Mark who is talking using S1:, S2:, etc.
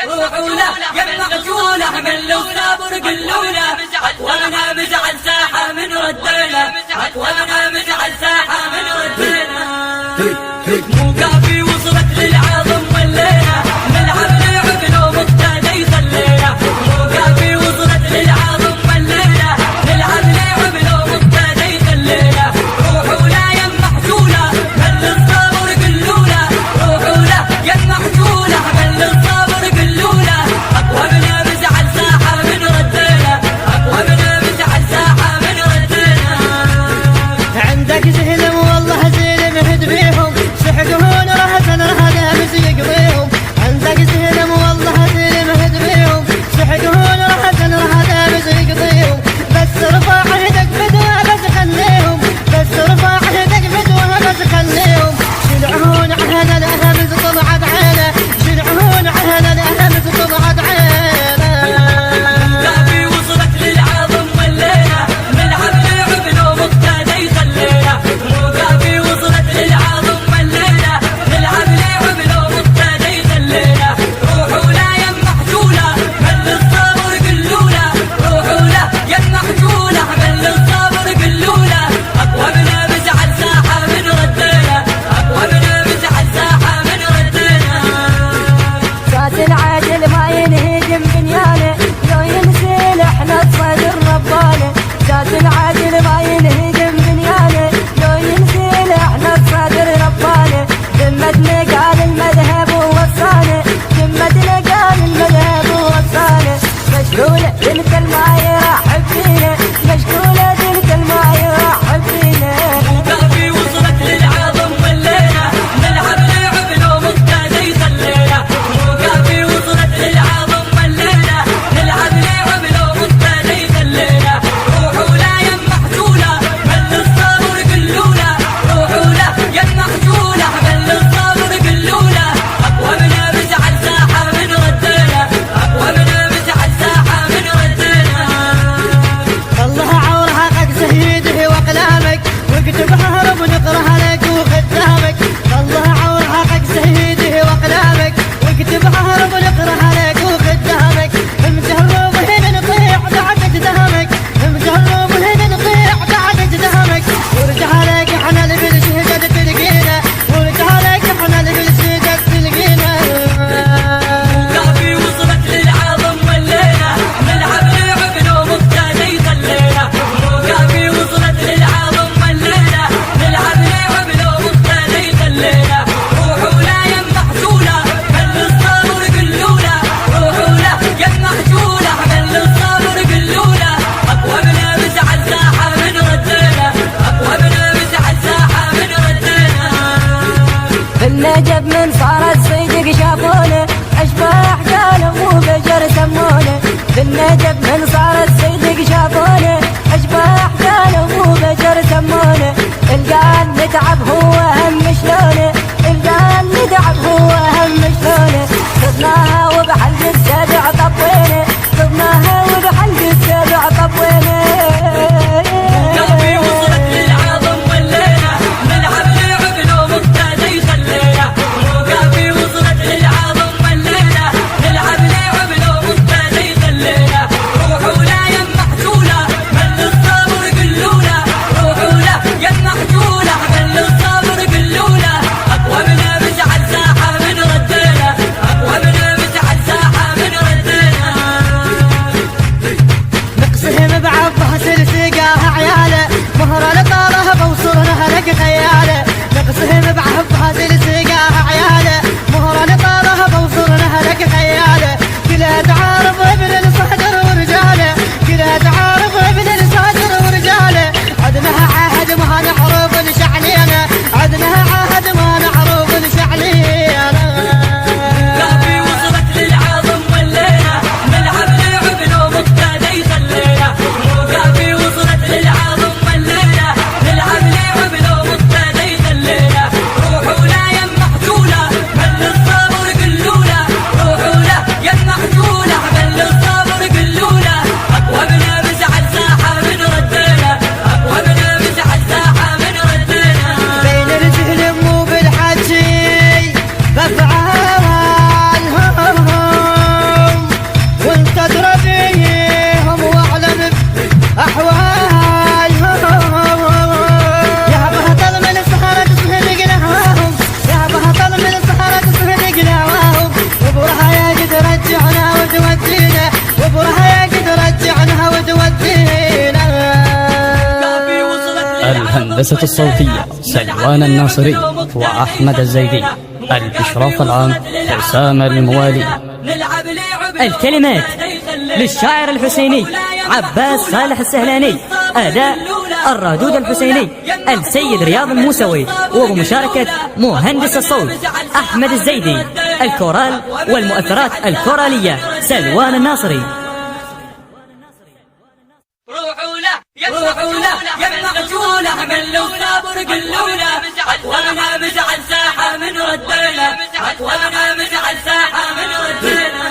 S1: روحوا له يا المخجولة من الصبر قلوا له أكوابنا مزعل ساحة من ردنا أكوابنا مزعل ساحة من ردنا مو كافي وصلت للعظم والليلة نلعب لعب لو مبتدى يخلينا مو كافي وصلت للعظم والليلة نلعب لعب لو مبتدى يخلينا روحوا له يا المحجولة من الصبر قلوا له روحوا له يا المحجولة من الصبر قلوا له أكوابنا مزعل ساحة من ردنا أكوابنا مزعل ساحة من ردنا
S2: عندك زهلم والله زين مهد الهندسة الصوتية سلوان الناصري وأحمد الزيدي. الإشراف العام حسام الموالي.
S3: الكلمات للشاعر الحسيني عباس صالح السهلاني. أداء الردود الحسيني السيد رياض الموسوي، وبمشاركة مهندس الصوت أحمد الزيدي. الكورال والمؤثرات الكورالية سلوان الناصري.
S1: روحوا له يا الرجولة من لولا برقلوا له عتوبنا مزعل ساحة من ردينا عتوبنا مزعل ساحة من ردينا